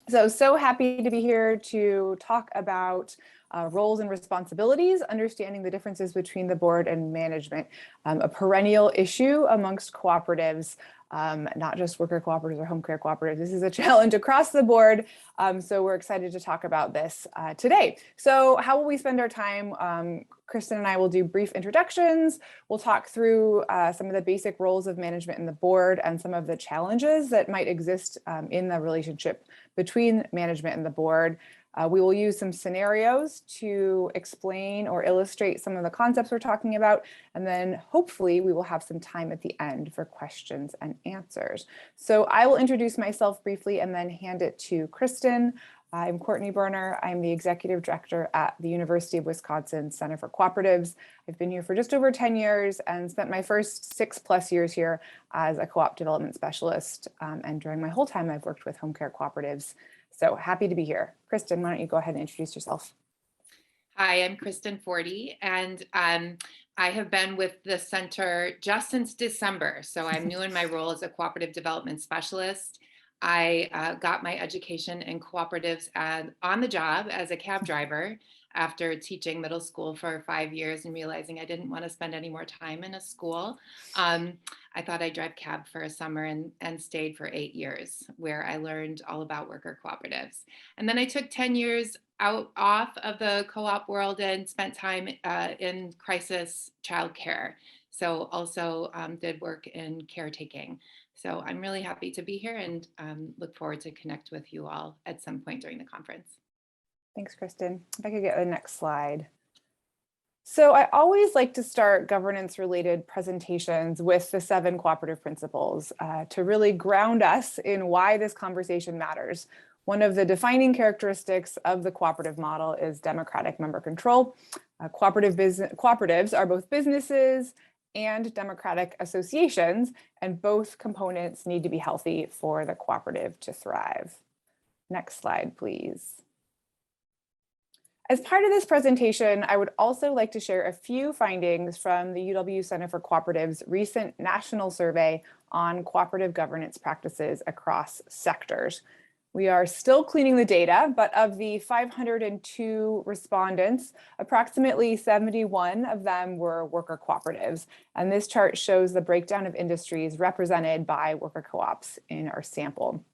So happy to be here to talk about roles and responsibilities, understanding the differences between the board and management, a perennial issue amongst cooperatives, not just worker cooperatives or home care cooperatives. This is a challenge across the board. So we're excited to talk about this today. So how will we spend our time? Kristin and I will do brief introductions. We'll talk through some of the basic roles of management in the board and some of the challenges that might exist in the relationship between management and the board. We will use some scenarios to explain or illustrate some of the concepts we're talking about, and then hopefully we will have some time at the end for questions and answers. So I will introduce myself briefly and then hand it to Kristin. I'm Courtney Berner. I'm the Executive Director at the University of Wisconsin Center for Cooperatives. I've been here for just over 10 years and spent my first 6+ years here as a co-op development specialist. And during my whole time, I've worked with home care cooperatives. So happy to be here. Kristin, why don't you go ahead and introduce yourself? Hi, I'm Kristin Forde, and I have been with the center just since December. So I'm new in my role as a cooperative development specialist. I got my education in cooperatives on the job as a cab driver after teaching middle school for 5 years and realizing I didn't want to spend any more time in a school. I thought I'd drive cab for a summer and stayed for 8 years, where I learned all about worker cooperatives. And then I took 10 years off of the co-op world and spent time in crisis childcare. So also did work in caretaking. So I'm really happy to be here and look forward to connect with you all at some point during the conference. Thanks, Kristin. If I could get the next slide. So I always like to start governance-related presentations with the 7 cooperative principles to really ground us in why this conversation matters. One of the defining characteristics of the cooperative model is democratic member control. Cooperatives are both businesses and democratic associations, and both components need to be healthy for the cooperative to thrive. Next slide, please. As part of this presentation, I would also like to share a few findings from the UW Center for Cooperatives' recent national survey on cooperative governance practices across sectors. We are still cleaning the data, but of the 502 respondents, approximately 71 of them were worker cooperatives. And this chart shows the breakdown of industries represented by worker co-ops in our sample.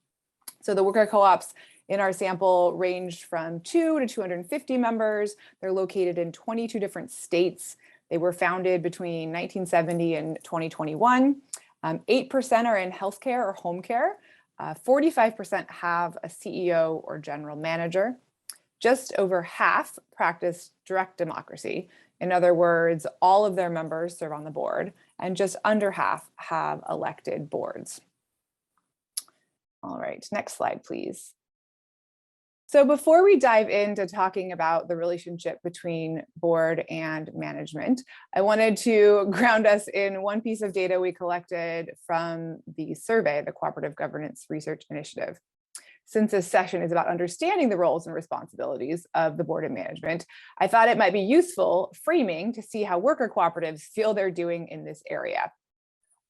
So the worker co-ops in our sample ranged from 2 to 250 members. They're located in 22 different states. They were founded between 1970 and 2021. 8% are in healthcare or home care. 45% have a CEO or general manager. Just over half practice direct democracy. In other words, all of their members serve on the board, and just under half have elected boards. All right, next slide, please. So before we dive into talking about the relationship between board and management, I wanted to ground us in one piece of data we collected from the survey, the Cooperative Governance Research Initiative. Since this session is about understanding the roles and responsibilities of the board and management, I thought it might be useful framing to see how worker cooperatives feel they're doing in this area.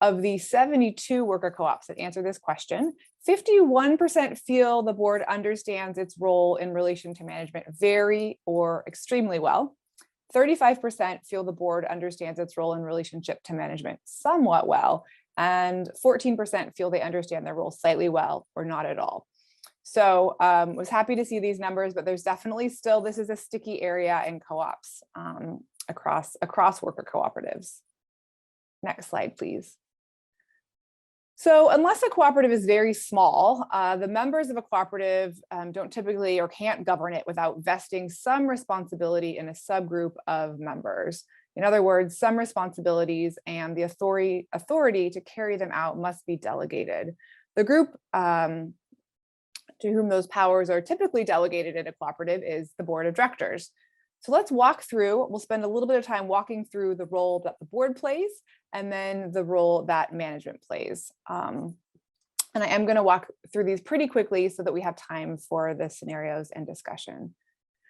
Of the 72 worker co-ops that answer this question, 51% feel the board understands its role in relation to management very or extremely well. 35% feel the board understands its role in relationship to management somewhat well, and 14% feel they understand their role slightly well or not at all. So was happy to see these numbers, but there's definitely still, this is a sticky area in co-ops across worker cooperatives. Next slide, please. So unless a cooperative is very small, the members of a cooperative don't typically or can't govern it without vesting some responsibility in a subgroup of members. In other words, some responsibilities and the authority to carry them out must be delegated. The group to whom those powers are typically delegated in a cooperative is the board of directors. So let's walk through, we'll spend a little bit of time walking through the role that the board plays and then the role that management plays. And I am going to walk through these pretty quickly so that we have time for the scenarios and discussion.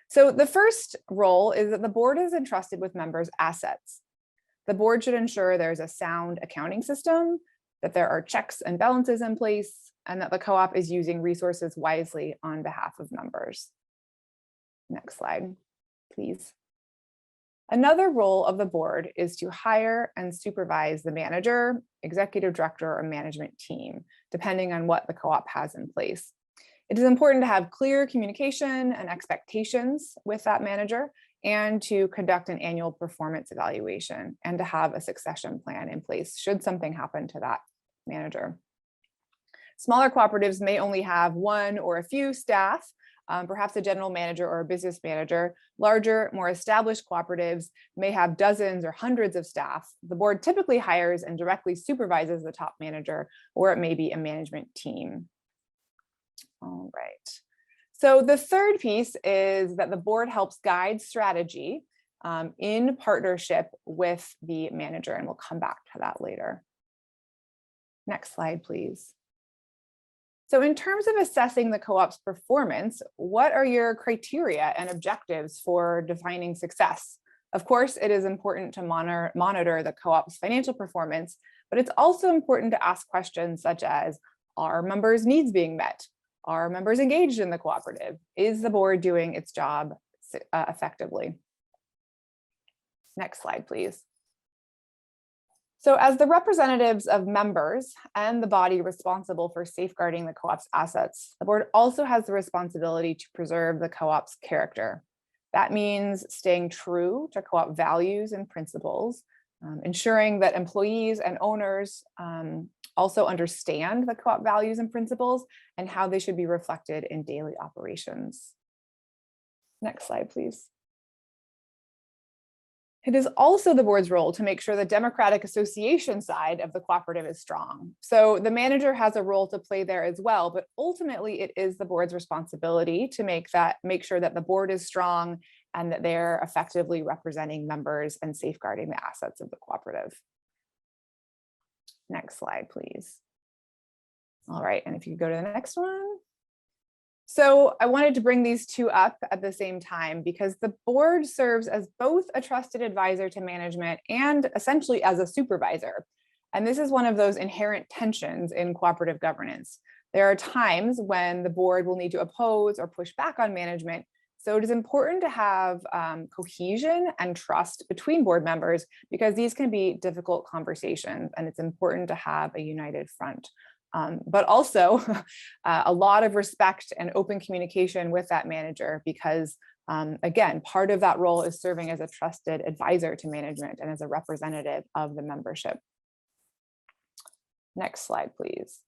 So the first role is that the board is entrusted with members' assets. The board should ensure there's a sound accounting system, that there are checks and balances in place, and that the co-op is using resources wisely on behalf of members. Next slide, please. Another role of the board is to hire and supervise the manager, executive director, or management team, depending on what the co-op has in place. It is important to have clear communication and expectations with that manager, and to conduct an annual performance evaluation, and to have a succession plan in place should something happen to that manager. Smaller cooperatives may only have one or a few staff, perhaps a general manager or a business manager. Larger, more established cooperatives may have dozens or hundreds of staff. The board typically hires and directly supervises the top manager, or it may be a management team. All right. So the third piece is that the board helps guide strategy in partnership with the manager, and we'll come back to that later. Next slide, please. So in terms of assessing the co-op's performance, what are your criteria and objectives for defining success? Of course, it is important to monitor the co-op's financial performance, but it's also important to ask questions such as, are members' needs being met? Are members engaged in the cooperative? Is the board doing its job effectively? Next slide, please. So as the representatives of members and the body responsible for safeguarding the co-op's assets, the board also has the responsibility to preserve the co-op's character. That means staying true to co-op values and principles, ensuring that employees and owners also understand the co-op values and principles and how they should be reflected in daily operations. Next slide, please. It is also the board's role to make sure the democratic association side of the cooperative is strong. So the manager has a role to play there as well, but ultimately it is the board's responsibility to make sure that the board is strong and that they're effectively representing members and safeguarding the assets of the cooperative. Next slide, please. All right, and if you go to the next one. So I wanted to bring these two up at the same time because the board serves as both a trusted advisor to management and essentially as a supervisor. And this is one of those inherent tensions in cooperative governance. There are times when the board will need to oppose or push back on management. So it is important to have cohesion and trust between board members because these can be difficult conversations, and it's important to have a united front. But also a lot of respect and open communication with that manager because, again, part of that role is serving as a trusted advisor to management and as a representative of the membership. Next slide, please.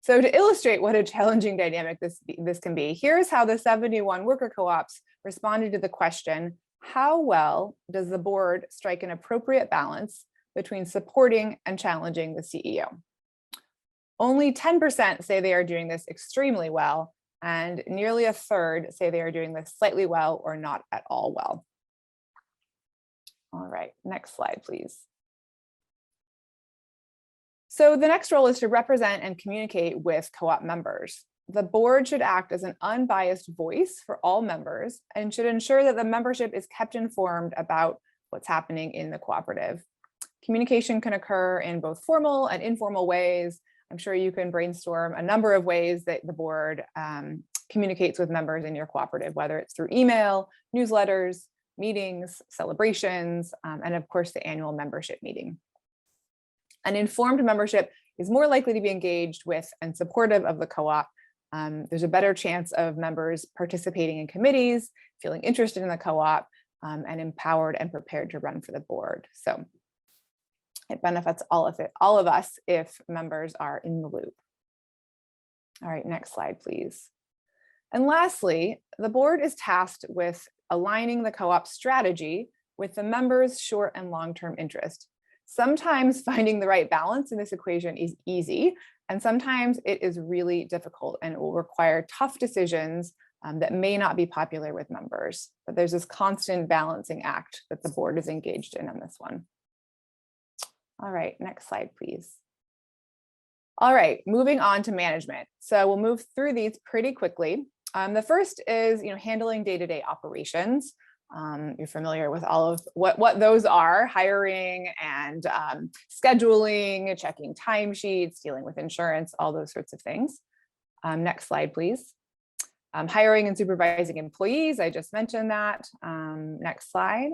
So to illustrate what a challenging dynamic this can be, here's how the 71 worker co-ops responded to the question, how well does the board strike an appropriate balance between supporting and challenging the CEO? Only 10% say they are doing this extremely well, and nearly a third say they are doing this slightly well or not at all well. All right, next slide, please. So the next role is to represent and communicate with co-op members. The board should act as an unbiased voice for all members and should ensure that the membership is kept informed about what's happening in the cooperative. Communication can occur in both formal and informal ways. I'm sure you can brainstorm a number of ways that the board communicates with members in your cooperative, whether it's through email, newsletters, meetings, celebrations, and of course the annual membership meeting. An informed membership is more likely to be engaged with and supportive of the co-op. There's a better chance of members participating in committees, feeling interested in the co-op, and empowered and prepared to run for the board. So it benefits all of us if members are in the loop. All right, next slide, please. And lastly, the board is tasked with aligning the co-op strategy with the members' short and long-term interest. Sometimes finding the right balance in this equation is easy, and sometimes it is really difficult and it will require tough decisions that may not be popular with members. But there's this constant balancing act that the board is engaged in on this one. All right, next slide, please. All right, moving on to management. So we'll move through these pretty quickly. The first is handling day-to-day operations. You're familiar with all of what those are: hiring and scheduling, checking timesheets, dealing with insurance, all those sorts of things. Next slide, please. Hiring and supervising employees, I just mentioned that. Next slide.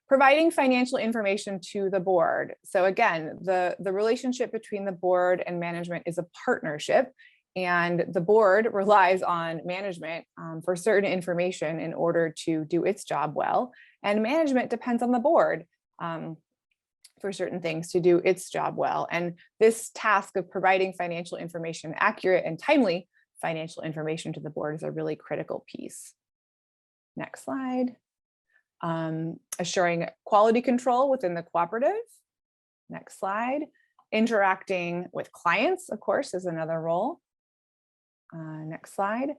Providing financial information to the board. So again, the relationship between the board and management is a partnership, and the board relies on management for certain information in order to do its job well, and management depends on the board for certain things to do its job well. And this task of providing financial information, accurate and timely financial information to the board, is a really critical piece. Next slide. Assuring quality control within the cooperative. Next slide. Interacting with clients, of course, is another role. Next slide.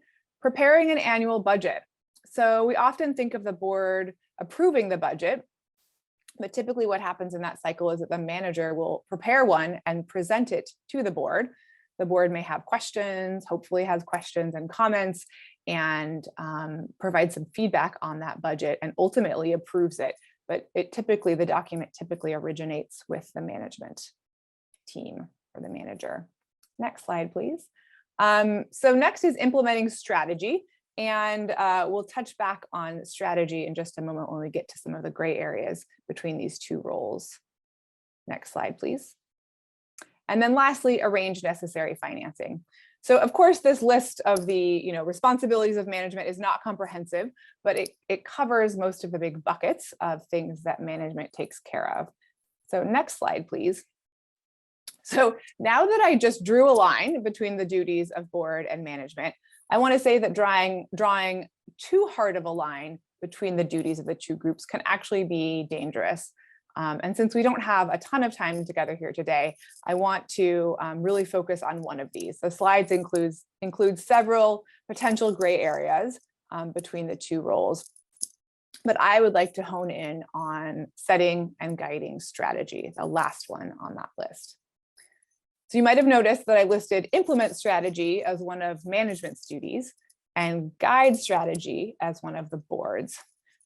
Preparing an annual budget. So we often think of the board approving the budget, but typically what happens in that cycle is that the manager will prepare one and present it to the board. The board may have questions, hopefully has questions and comments, and provide some feedback on that budget and ultimately approves it. But the document typically originates with the management team or the manager. Next slide, please. So next is implementing strategy, and we'll touch back on strategy in just a moment when we get to some of the gray areas between these two roles. Next slide, please. And then lastly, arrange necessary financing. So of course, this list of the responsibilities of management is not comprehensive, but it covers most of the big buckets of things that management takes care of. So next slide, please. So now that I just drew a line between the duties of board and management, I want to say that drawing too hard of a line between the duties of the two groups can actually be dangerous. And since we don't have a ton of time together here today, I want to really focus on one of these. The slides include several potential gray areas between the two roles, but I would like to hone in on setting and guiding strategy, the last one on that list. So you might have noticed that I listed implement strategy as one of management's duties and guide strategy as one of the board's.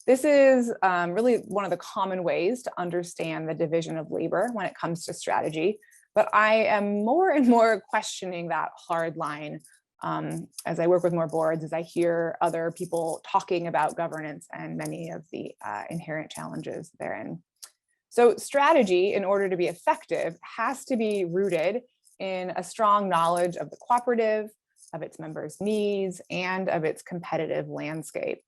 This is really one of the common ways to understand the division of labor when it comes to strategy, but I am more and more questioning that hard line as I work with more boards, as I hear other people talking about governance and many of the inherent challenges therein. So strategy, in order to be effective, has to be rooted in a strong knowledge of the cooperative, of its members' needs, and of its competitive landscape.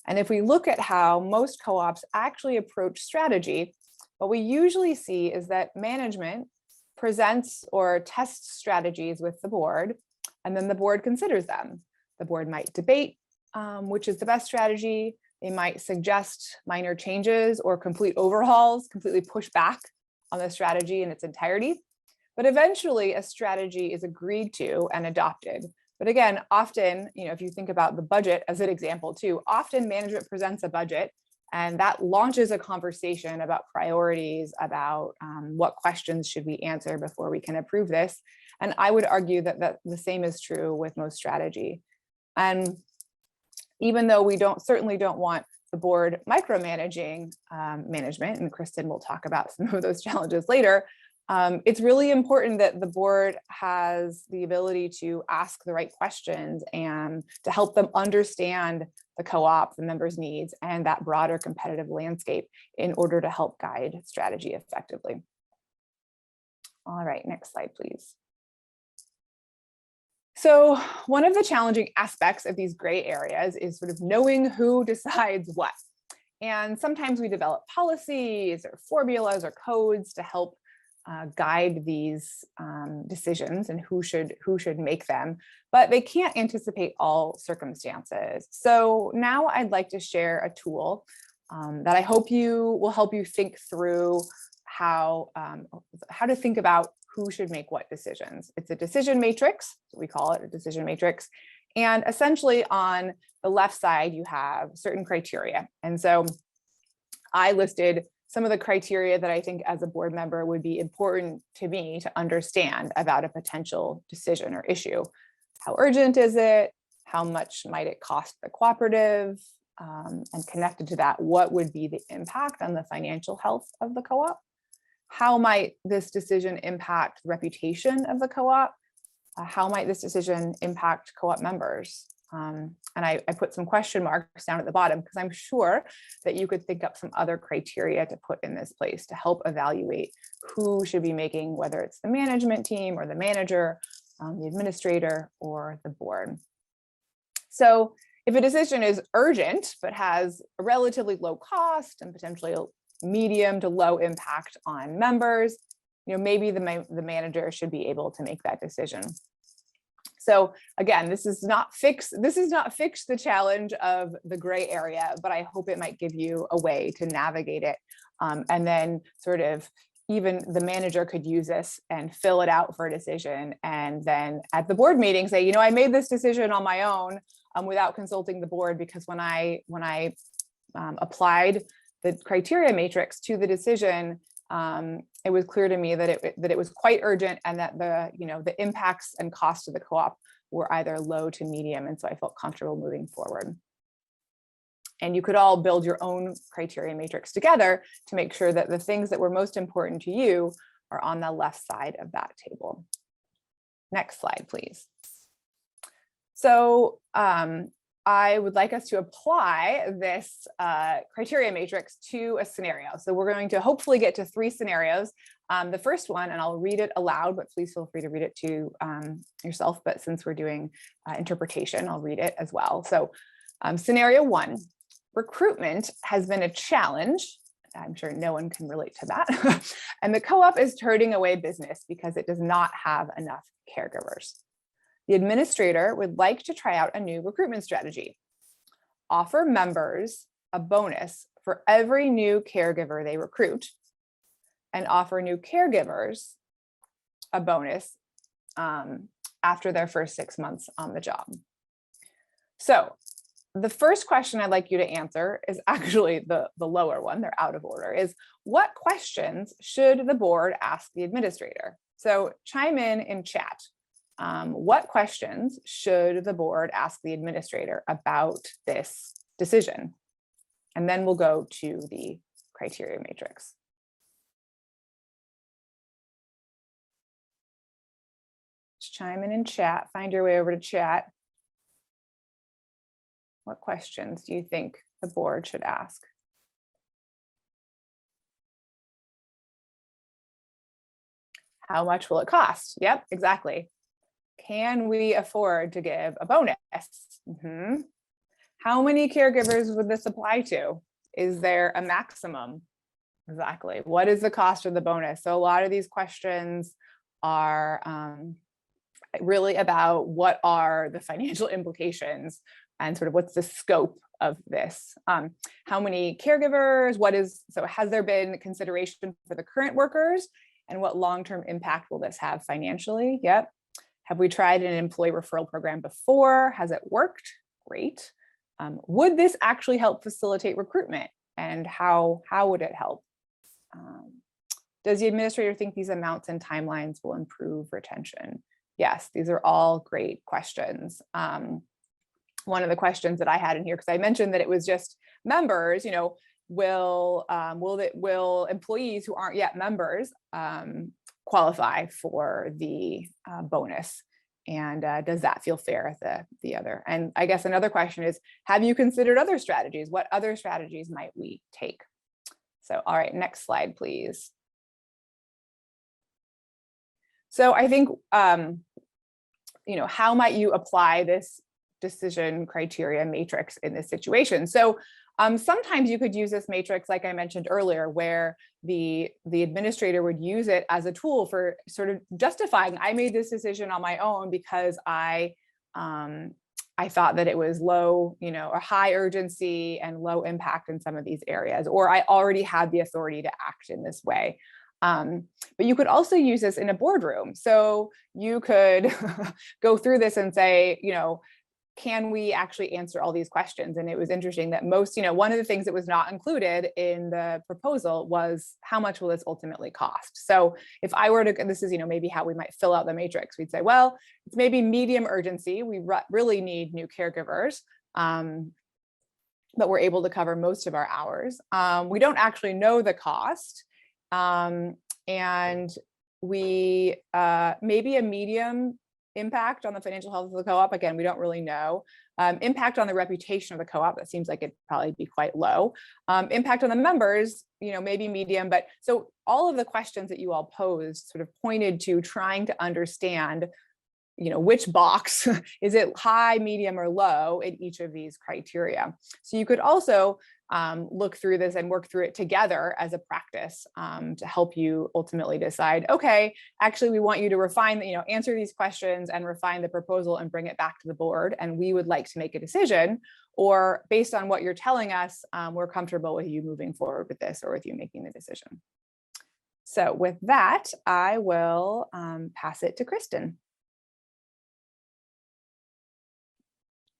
And if we look at how most co-ops actually approach strategy, what we usually see is that management presents or tests strategies with the board, and then the board considers them. The board might debate which is the best strategy. They might suggest minor changes or complete overhauls, completely push back on the strategy in its entirety. But eventually a strategy is agreed to and adopted. But again, often, if you think about the budget as an example too, often management presents a budget and that launches a conversation about priorities, about what questions should we answer before we can approve this. And I would argue that the same is true with most strategy. And even though we certainly don't want the board micromanaging management, and Kristin will talk about some of those challenges later, it's really important that the board has the ability to ask the right questions and to help them understand the co-op, the members' needs, and that broader competitive landscape in order to help guide strategy effectively. All right, next slide, please. So one of the challenging aspects of these gray areas is sort of knowing who decides what. And sometimes we develop policies or formulas or codes to help guide these decisions and who should make them, but they can't anticipate all circumstances. So now I'd like to share a tool that I hope will help you think through how to think about who should make what decisions. It's a decision matrix, we call it a decision matrix. And essentially on the left side, you have certain criteria. And so I listed some of the criteria that I think as a board member would be important to me to understand about a potential decision or issue. How urgent is it? How much might it cost the cooperative? and connected to that, what would be the impact on the financial health of the co-op? How might this decision impact the reputation of the co-op? How might this decision impact co-op members? And I put some question marks down at the bottom because I'm sure that you could think up some other criteria to put in this place to help evaluate who should be making, whether it's the management team or the manager, the administrator, or the board. So if a decision is urgent, but has a relatively low cost and potentially a medium to low impact on members, maybe the manager should be able to make that decision. So again, this is not fix the challenge of the gray area, but I hope it might give you a way to navigate it. And then sort of even the manager could use this and fill it out for a decision. And then at the board meeting say, I made this decision on my own without consulting the board, because when I applied the criteria matrix to the decision, it was clear to me that it was quite urgent, and that the impacts and costs of the co-op were either low to medium, and so I felt comfortable moving forward. And you could all build your own criteria matrix together to make sure that the things that were most important to you are on the left side of that table. Next slide, please. So I would like us to apply this criteria matrix to a scenario. So we're going to hopefully get to 3 scenarios. The first one, and I'll read it aloud, but please feel free to read it to yourself. But since we're doing interpretation, I'll read it as well. So scenario 1, recruitment has been a challenge. I'm sure no one can relate to that. And the co-op is turning away business because it does not have enough caregivers. The administrator would like to try out a new recruitment strategy. Offer members a bonus for every new caregiver they recruit, and offer new caregivers a bonus after their first 6 months on the job. So the first question I'd like you to answer is actually the lower one. They're out of order. Is what questions should the board ask the administrator? So chime in chat. What questions should the board ask the administrator about this decision? And then we'll go to the criteria matrix. Just chime in chat, find your way over to chat. What questions do you think the board should ask? How much will it cost? Yep, exactly. Can we afford to give a bonus? How many caregivers would this apply to? Is there a maximum? Exactly. What is the cost of the bonus? So a lot of these questions are really about what are the financial implications and sort of what's the scope of this. How many caregivers? So has there been consideration for the current workers? And what long-term impact will this have financially? Yep. Have we tried an employee referral program before? Has it worked? Great. Would this actually help facilitate recruitment? And how would it help? Does the administrator think these amounts and timelines will improve retention? Yes, these are all great questions. One of the questions that I had in here, because I mentioned that it was just members, will employees who aren't yet members qualify for the bonus, and does that feel fair at the other? And I guess another question is, have you considered other strategies? What other strategies might we take? So, all right, next slide, please. So I think, how might you apply this decision criteria matrix in this situation? So sometimes you could use this matrix, like I mentioned earlier, where the administrator would use it as a tool for sort of justifying, I made this decision on my own because I thought that it was low, or high urgency and low impact in some of these areas, or I already had the authority to act in this way. But you could also use this in a boardroom. So you could go through this and say, can we actually answer all these questions? And it was interesting that most, one of the things that was not included in the proposal was how much will this ultimately cost? So if I were to, this is, maybe how we might fill out the matrix. We'd say, well, it's maybe medium urgency. We really need new caregivers. but we're able to cover most of our hours. We don't actually know the cost, and we maybe a medium impact on the financial health of the co-op. Again, we don't really know. Impact on the reputation of the co-op, that seems like it'd probably be quite low. Impact on the members, maybe medium. But so all of the questions that you all posed sort of pointed to trying to understand, which box is it, high, medium, or low in each of these criteria. So you could also look through this and work through it together as a practice to help you ultimately decide, okay, actually, we want you to refine, answer these questions and refine the proposal and bring it back to the board. And we would like to make a decision, or based on what you're telling us, we're comfortable with you moving forward with this or with you making the decision. So with that, I will pass it to Kristin.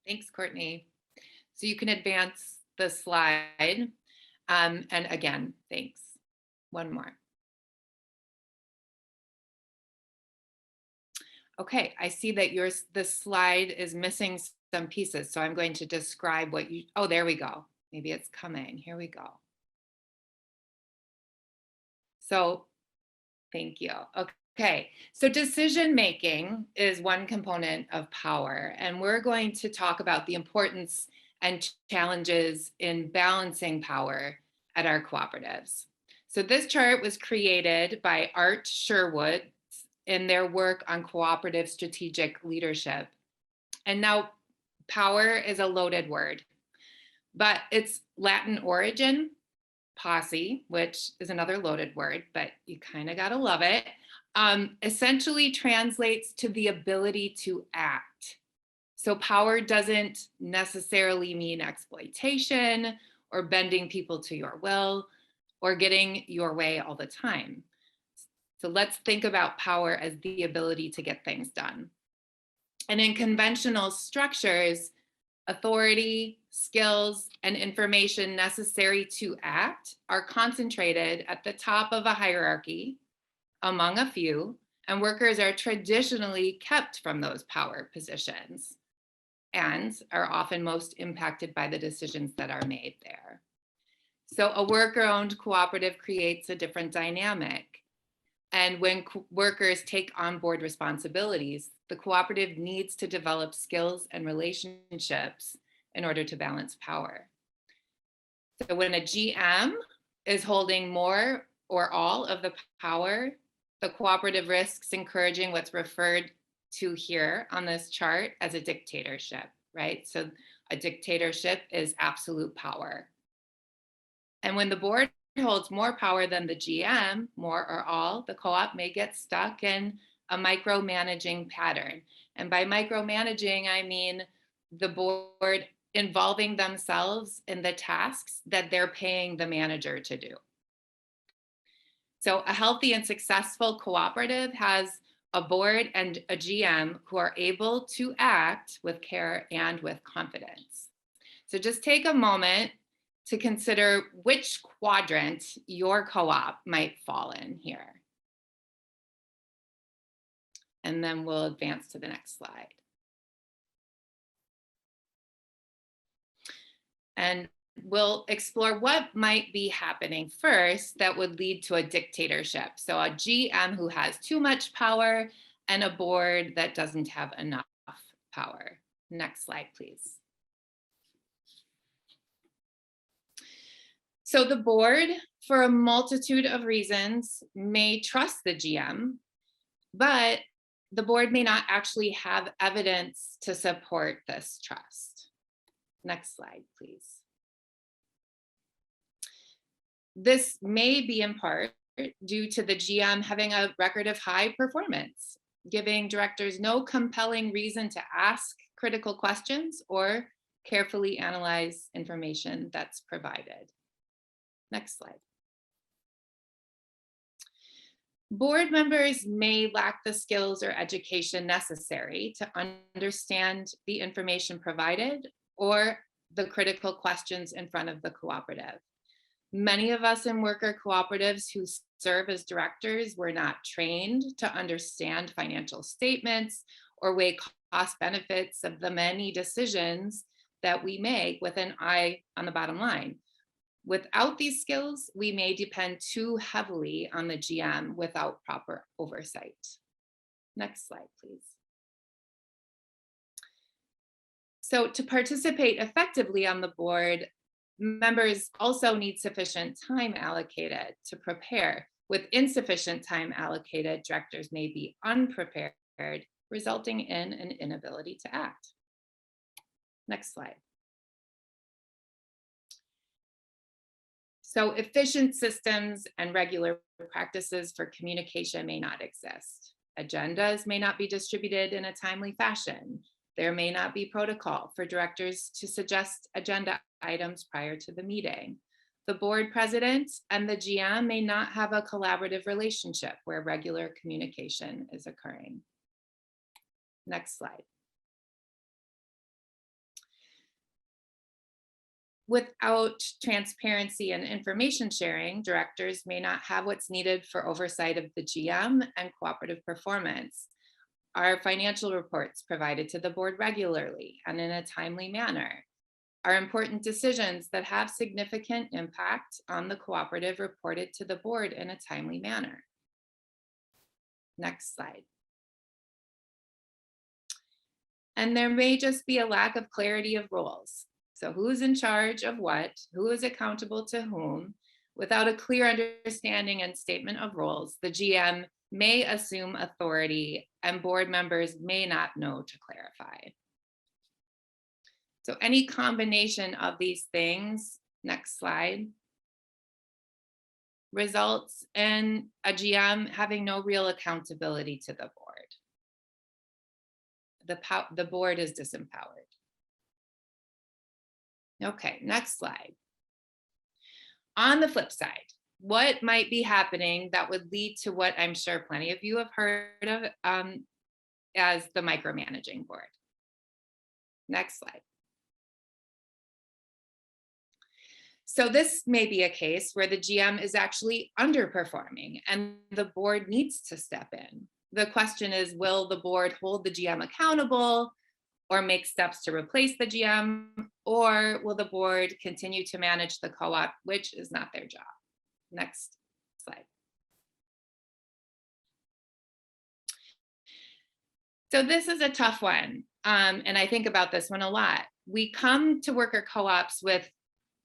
Thanks, Courtney. So you can advance the slide. And again, thanks. One more. Okay, I see that the slide is missing some pieces. So I'm going to describe what oh, there we go. Maybe it's coming. Here we go. So thank you. Okay, so decision making is one component of power, and we're going to talk about the importance and challenges in balancing power at our cooperatives. So this chart was created by Art Sherwood in their work on cooperative strategic leadership. And now power is a loaded word, but its Latin origin, posse, which is another loaded word, but you kind of got to love it, essentially translates to the ability to act. So power doesn't necessarily mean exploitation or bending people to your will or getting your way all the time. So let's think about power as the ability to get things done. And in conventional structures, authority, skills, and information necessary to act are concentrated at the top of a hierarchy among a few, and workers are traditionally kept from those power positions and are often most impacted by the decisions that are made there. So a worker-owned cooperative creates a different dynamic. And when workers take on board responsibilities, the cooperative needs to develop skills and relationships in order to balance power. So when a GM is holding more or all of the power, the cooperative risks encouraging what's referred to here on this chart as a dictatorship, right? So a dictatorship is absolute power. And when the board holds more power than the GM, more or all, the co-op may get stuck in a micromanaging pattern. And by micromanaging, I mean the board involving themselves in the tasks that they're paying the manager to do. So a healthy and successful cooperative has a board and a GM who are able to act with care and with confidence. So just take a moment to consider which quadrant your co-op might fall in here. And then we'll advance to the next slide. And we'll explore what might be happening first that would lead to a dictatorship. So a GM who has too much power and a board that doesn't have enough power. Next slide, please. So the board, for a multitude of reasons, may trust the GM, but the board may not actually have evidence to support this trust. Next slide, please. This may be in part due to the GM having a record of high performance, giving directors no compelling reason to ask critical questions or carefully analyze information that's provided. Next slide. Board members may lack the skills or education necessary to understand the information provided or the critical questions in front of the cooperative. Many of us in worker cooperatives who serve as directors were not trained to understand financial statements or weigh cost benefits of the many decisions that we make with an eye on the bottom line. Without these skills, we may depend too heavily on the GM without proper oversight. Next slide, please. So to participate effectively on the board, members also need sufficient time allocated to prepare. With insufficient time allocated, directors may be unprepared, resulting in an inability to act. Next slide. So efficient systems and regular practices for communication may not exist. Agendas may not be distributed in a timely fashion. There may not be protocol for directors to suggest agenda items prior to the meeting. The board president and the GM may not have a collaborative relationship where regular communication is occurring. Next slide. Without transparency and information sharing, directors may not have what's needed for oversight of the GM and cooperative performance. Our financial reports provided to the board regularly and in a timely manner. Our important decisions that have significant impact on the cooperative reported to the board in a timely manner. Next slide. And there may just be a lack of clarity of roles. So who's in charge of what, who is accountable to whom? Without a clear understanding and statement of roles, the GM may assume authority and board members may not know to clarify. So any combination of these things, next slide, results in a GM having no real accountability to the board. The board is disempowered. Okay, next slide. On the flip side, what might be happening that would lead to what I'm sure plenty of you have heard of as the micromanaging board? Next slide. So this may be a case where the GM is actually underperforming and the board needs to step in. The question is, will the board hold the GM accountable or make steps to replace the GM, or will the board continue to manage the co-op, which is not their job? Next slide. So this is a tough one, and I think about this one a lot. We come to worker co-ops with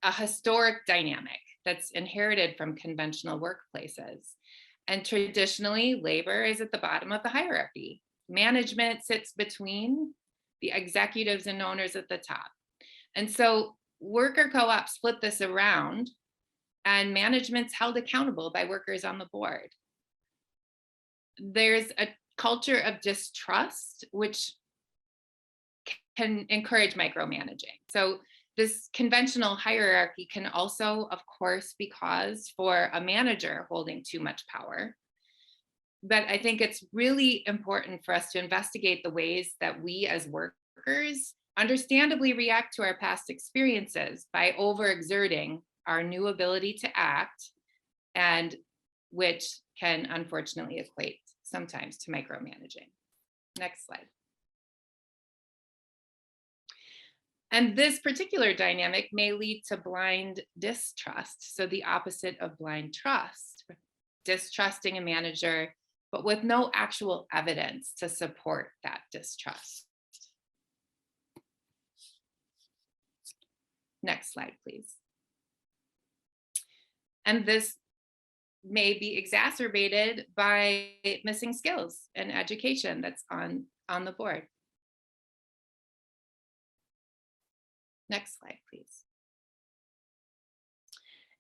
a historic dynamic that's inherited from conventional workplaces. And traditionally, labor is at the bottom of the hierarchy. Management sits between the executives and owners at the top. And so worker co-ops flip this around and management's held accountable by workers on the board. There's a culture of distrust, which can encourage micromanaging. So this conventional hierarchy can also, of course, be cause for a manager holding too much power. But I think it's really important for us to investigate the ways that we as workers understandably react to our past experiences by overexerting our new ability to act, and which can unfortunately equate sometimes to micromanaging. Next slide. And this particular dynamic may lead to blind distrust. So the opposite of blind trust, distrusting a manager, but with no actual evidence to support that distrust. Next slide, please. And this may be exacerbated by missing skills and education that's on the board. Next slide, please.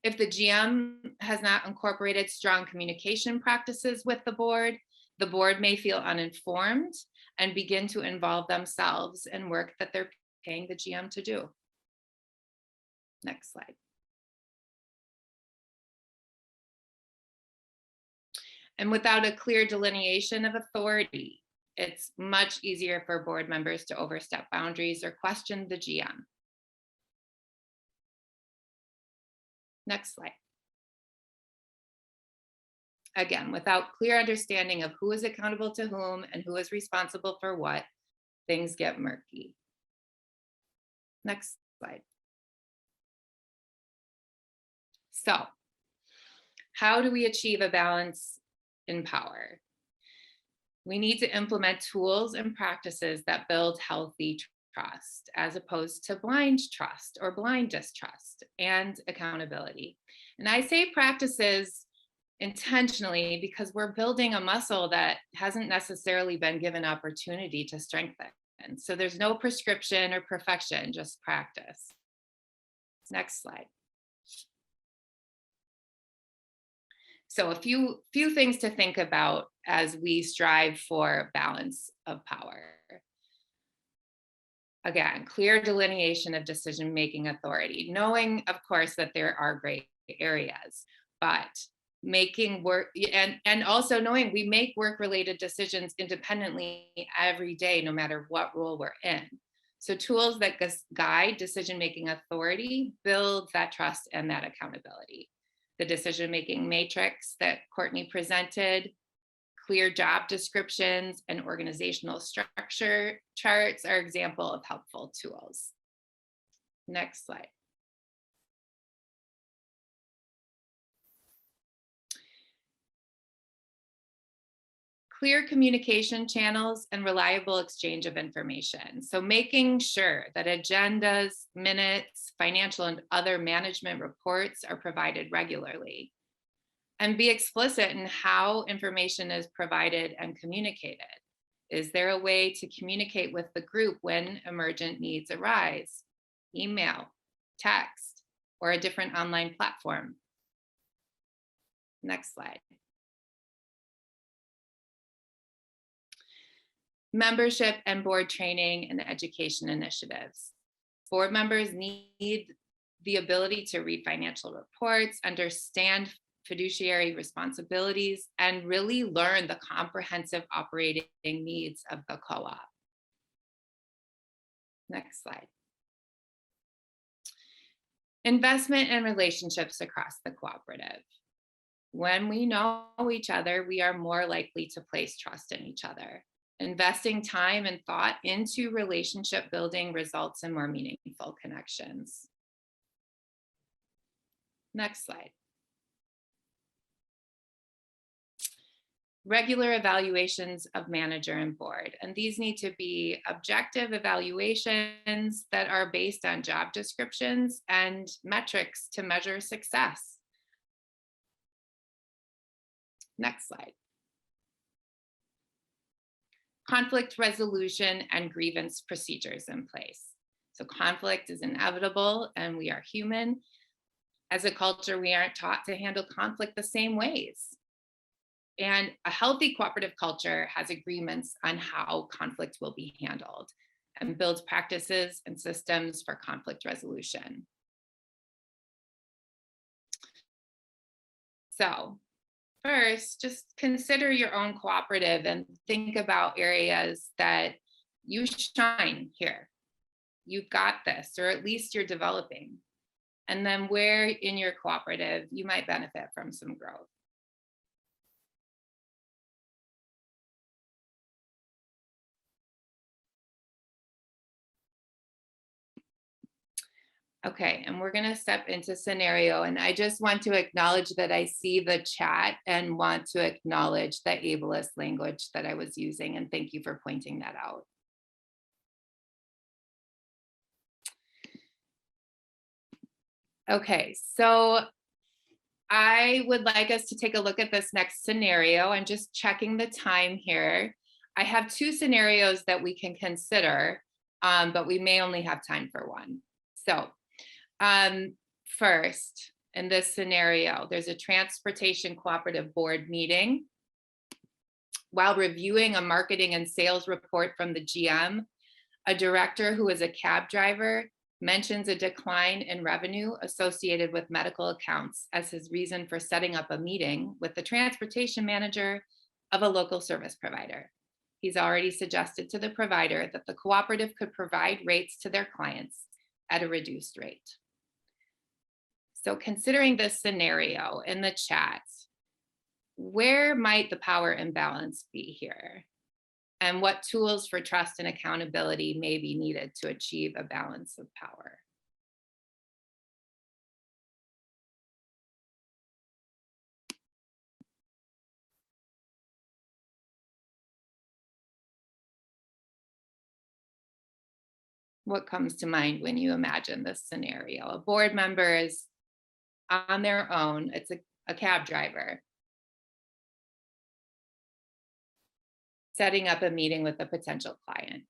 If the GM has not incorporated strong communication practices with the board may feel uninformed and begin to involve themselves in work that they're paying the GM to do. Next slide. And without a clear delineation of authority, it's much easier for board members to overstep boundaries or question the GM. Next slide. Again, without clear understanding of who is accountable to whom and who is responsible for what, things get murky. Next slide. So, how do we achieve a balance in power? We need to implement tools and practices that build healthy trust, as opposed to blind trust or blind distrust, and accountability. And I say practices intentionally because we're building a muscle that hasn't necessarily been given opportunity to strengthen. So there's no prescription or perfection, just practice. Next slide. So a few things to think about as we strive for balance of power. Again, clear delineation of decision-making authority, knowing, of course, that there are gray areas, but making work, and also knowing we make work-related decisions independently every day, no matter what role we're in. So tools that guide decision-making authority build that trust and that accountability. The decision-making matrix that Courtney presented, clear job descriptions, and organizational structure charts are examples of helpful tools. Next slide. Clear communication channels and reliable exchange of information. So making sure that agendas, minutes, financial and other management reports are provided regularly. And be explicit in how information is provided and communicated. Is there a way to communicate with the group when emergent needs arise? Email, text, or a different online platform? Next slide. Membership and board training and education initiatives. Board members need the ability to read financial reports, understand fiduciary responsibilities, and really learn the comprehensive operating needs of the co-op. Next slide. Investment and relationships across the cooperative. When we know each other, we are more likely to place trust in each other. Investing time and thought into relationship building results in more meaningful connections. Next slide. Regular evaluations of manager and board. And these need to be objective evaluations that are based on job descriptions and metrics to measure success. Next slide. Conflict resolution and grievance procedures in place. So conflict is inevitable and we are human. As a culture, we aren't taught to handle conflict the same ways. And a healthy cooperative culture has agreements on how conflict will be handled and builds practices and systems for conflict resolution. So first, just consider your own cooperative and think about areas that you shine here. You've got this, or at least you're developing. And then where in your cooperative you might benefit from some growth. Okay, and we're going to step into scenario, and I just want to acknowledge that I see the chat and want to acknowledge the ableist language that I was using, and thank you for pointing that out. Okay, so I would like us to take a look at this next scenario. I'm just checking the time here. I have two scenarios that we can consider, but we may only have time for one. So first, in this scenario, there's a transportation cooperative board meeting. While reviewing a marketing and sales report from the GM, a director who is a cab driver mentions a decline in revenue associated with medical accounts as his reason for setting up a meeting with the transportation manager of a local service provider. He's already suggested to the provider that the cooperative could provide rates to their clients at a reduced rate. So considering this scenario in the chat, where might the power imbalance be here? And what tools for trust and accountability may be needed to achieve a balance of power? What comes to mind when you imagine this scenario? A board member is on their own. It's a cab driver setting up a meeting with a potential client.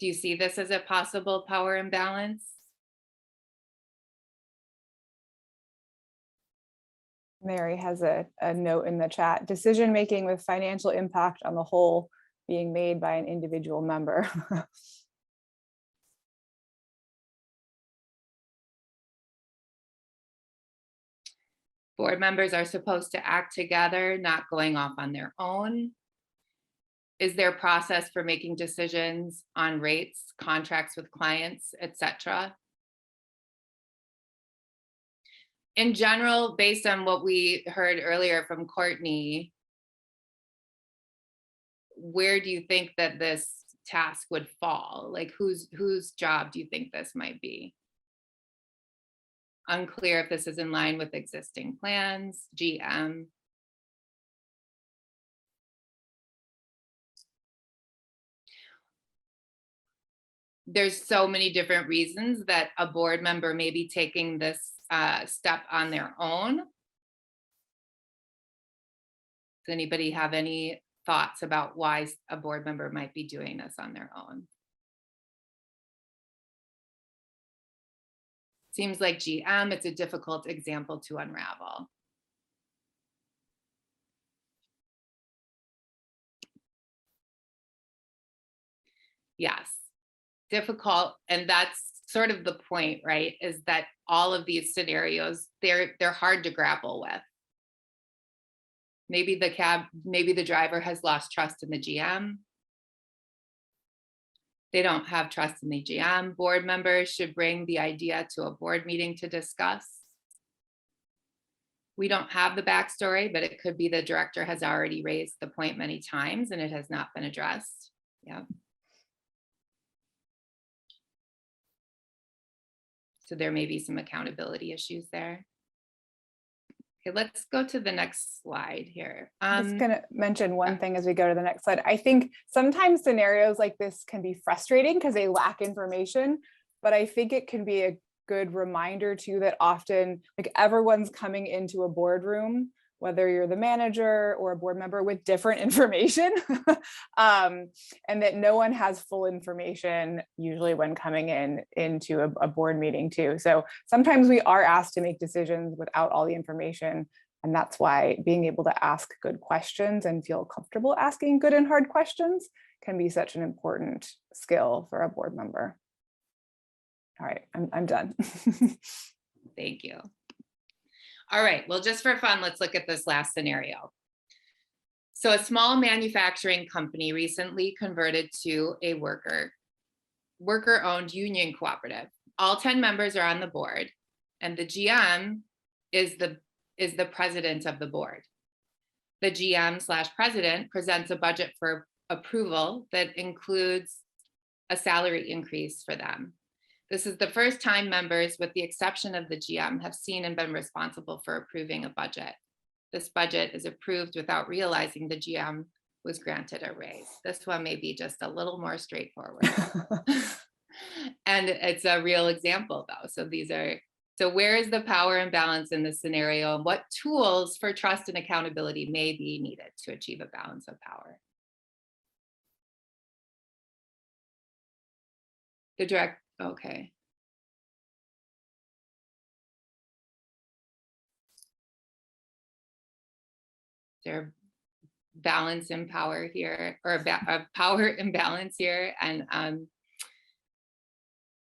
Do you see this as a possible power imbalance? Mary has a note in the chat. Decision making with financial impact on the whole being made by an individual member. Board members are supposed to act together, not going off on their own. Is there a process for making decisions on rates, contracts with clients, etc.? In general, based on what we heard earlier from Courtney, where do you think that this task would fall? Like whose job do you think this might be? Unclear if this is in line with existing plans, GM. There's so many different reasons that a board member may be taking this step on their own. Does anybody have any thoughts about why a board member might be doing this on their own? Seems like GM, it's a difficult example to unravel. Yes, difficult. And that's sort of the point, right? Is that all of these scenarios, they're hard to grapple with. Maybe the driver has lost trust in the GM. They don't have trust in the GM. Board members should bring the idea to a board meeting to discuss. We don't have the backstory, but it could be the director has already raised the point many times and it has not been addressed. Yeah. So there may be some accountability issues there. Okay, let's go to the next slide here. I'm just going to mention one thing as we go to the next slide. I think sometimes scenarios like this can be frustrating because they lack information, but I think it can be a good reminder too that often like everyone's coming into a boardroom, whether you're the manager or a board member, with different information, and that no one has full information usually when coming into a board meeting too. So sometimes we are asked to make decisions without all the information, and that's why being able to ask good questions and feel comfortable asking good and hard questions can be such an important skill for a board member. All right, I'm done. Thank you. All right, well, just for fun, let's look at this last scenario. So a small manufacturing company recently converted to a worker-owned union cooperative. All 10 members are on the board, and the GM is the president of the board. The GM/president presents a budget for approval that includes a salary increase for them. This is the first time members, with the exception of the GM, have seen and been responsible for approving a budget. This budget is approved without realizing the GM was granted a raise. This one may be just a little more straightforward. And it's a real example though. So where is the power imbalance in this scenario, and what tools for trust and accountability may be needed to achieve a balance of power? Okay. There balance in power here, or a power imbalance here, and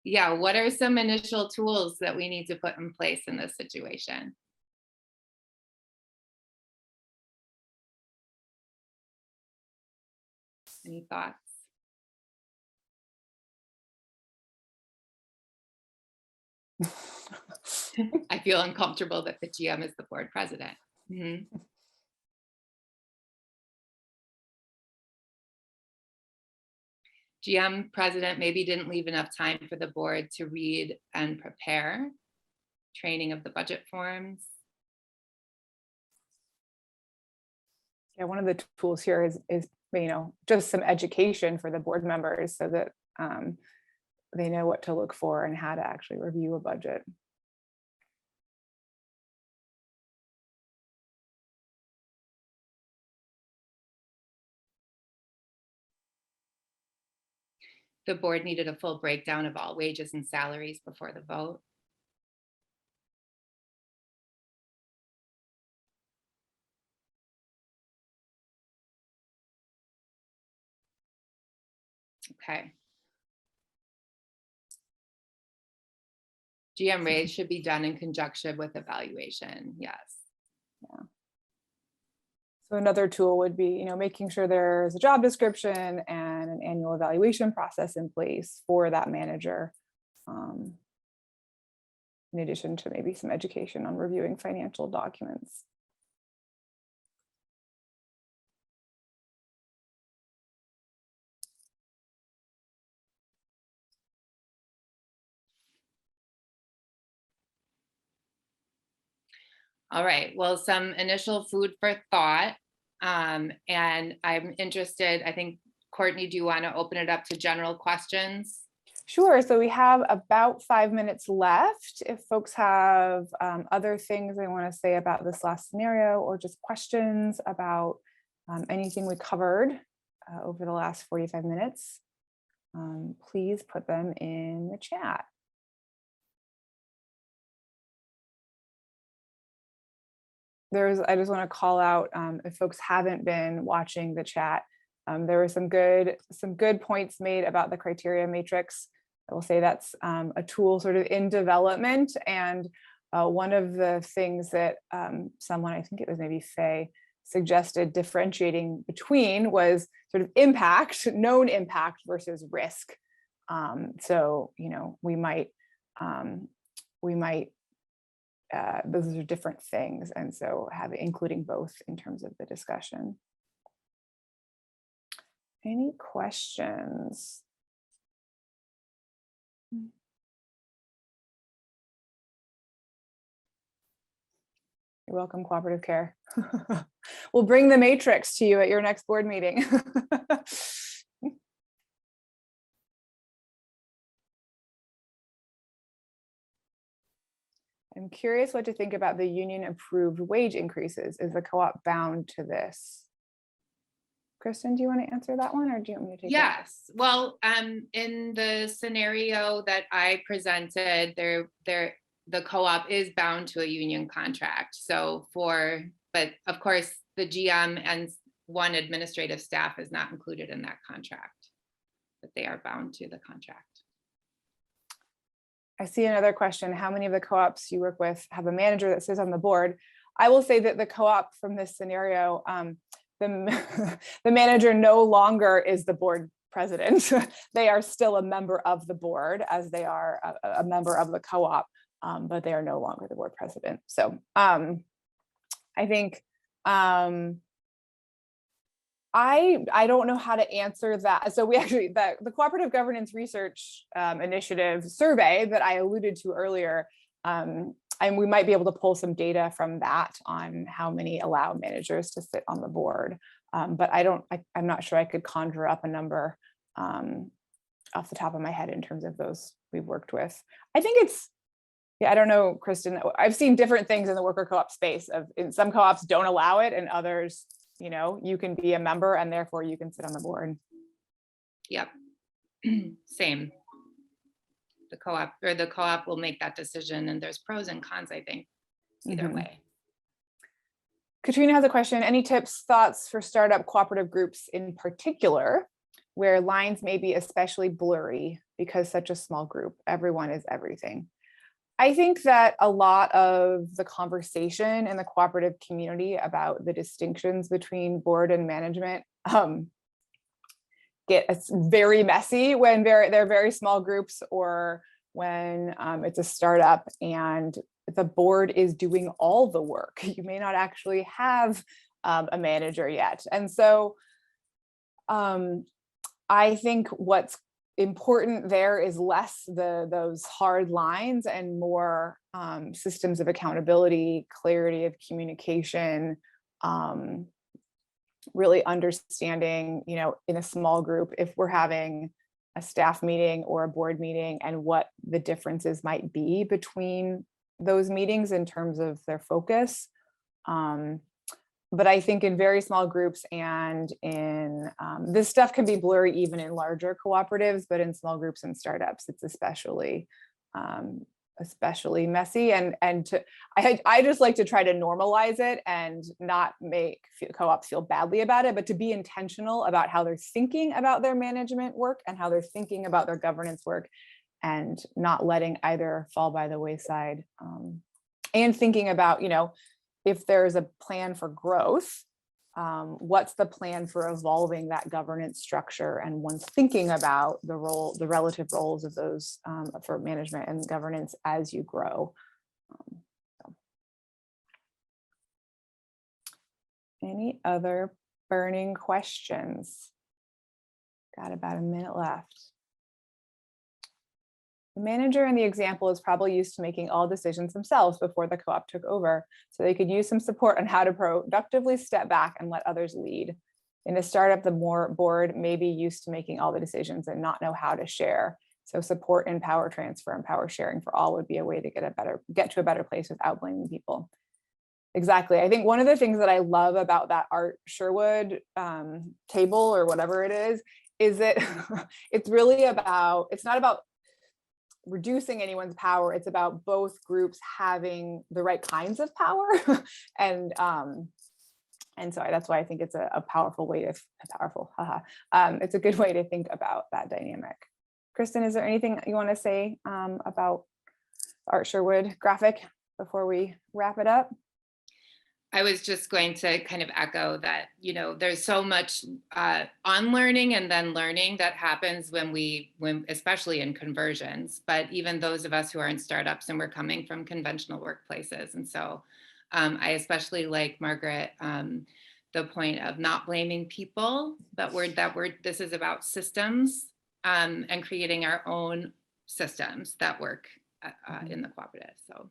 yeah, what are some initial tools that we need to put in place in this situation? Any thoughts? I feel uncomfortable that the GM is the board president. Mhm. GM president maybe didn't leave enough time for the board to read and prepare. Training of the budget forms. Yeah, one of the tools here is just some education for the board members so that they know what to look for and how to actually review a budget. The board needed a full breakdown of all wages and salaries before the vote. Okay. GM raise should be done in conjunction with evaluation. Yes. Yeah. So another tool would be, making sure there's a job description and an annual evaluation process in place for that manager. In addition to maybe some education on reviewing financial documents. All right, well, some initial food for thought. And I'm interested, I think, Courtney, do you want to open it up to general questions? Sure, so we have about 5 minutes left. If folks have other things they want to say about this last scenario or just questions about anything we covered over the last 45 minutes, please put them in the chat. I just want to call out, if folks haven't been watching the chat, there were some good points made about the criteria matrix. I will say that's a tool sort of in development. And one of the things that someone, I think it was maybe Faye, suggested differentiating between was sort of impact, known impact versus risk. So, we might those are different things. And so including both in terms of the discussion. Any questions? You're welcome, Cooperative Care. We'll bring the matrix to you at your next board meeting. I'm curious what to think about the union approved wage increases. Is the co-op bound to this? Kristin, do you want to answer that one or do you want me to take it? Yes. Well, in the scenario that I presented, the co-op is bound to a union contract. So but of course, the GM and one administrative staff is not included in that contract, but they are bound to the contract. I see another question. How many of the co-ops you work with have a manager that sits on the board? I will say that the co-op from this scenario, the manager no longer is the board president. They are still a member of the board as they are a member of the co-op, but they are no longer the board president. So I think I don't know how to answer that. So we actually, the Cooperative Governance Research Initiative survey that I alluded to earlier, and we might be able to pull some data from that on how many allow managers to sit on the board. But I'm not sure I could conjure up a number off the top of my head in terms of those we've worked with. I think I don't know, Kristin, I've seen different things in the worker co-op space in some co-ops don't allow it and others, you can be a member and therefore you can sit on the board. Yep. Same. The co-op will make that decision and there's pros and cons, I think, either way. Katrina has a question. Any tips, thoughts for startup cooperative groups in particular, where lines may be especially blurry because such a small group, everyone is everything? I think that a lot of the conversation in the cooperative community about the distinctions between board and management gets very messy when they're very small groups or when it's a startup and the board is doing all the work. You may not actually have a manager yet. And so I think what's important there is less those hard lines and more systems of accountability, clarity of communication, really understanding, you know, in a small group, if we're having a staff meeting or a board meeting, and what the differences might be between those meetings in terms of their focus. But I think in very small groups and in this stuff can be blurry even in larger cooperatives, but in small groups and startups, it's especially messy. And I just like to try to normalize it and not make co-ops feel badly about it, but to be intentional about how they're thinking about their management work and how they're thinking about their governance work, and not letting either fall by the wayside. And thinking about, you know, if there's a plan for growth, what's the plan for evolving that governance structure, and one's thinking about the relative roles of those for management and governance as you grow. Any other burning questions? Got about a minute left. The manager in the example is probably used to making all decisions themselves before the co-op took over, so they could use some support on how to productively step back and let others lead. In a startup, the board may be used to making all the decisions and not know how to share. So support and power transfer and power sharing for all would be a way to get to a better place without blaming people. Exactly. I think one of the things that I love about that Art Sherwood table, or whatever it is that it's really about, it's not about reducing anyone's power. It's about both groups having the right kinds of power. And so that's why I think it's a powerful way to, it's a good way to think about that dynamic. Kristin, is there anything you want to say about Art Sherwood graphic before we wrap it up? I was just going to kind of echo that, you know, there's so much unlearning and then learning that happens when especially in conversions, but even those of us who are in startups and we're coming from conventional workplaces. And so I especially like, Margaret, the point of not blaming people, this is about systems and creating our own systems that work in the cooperative. So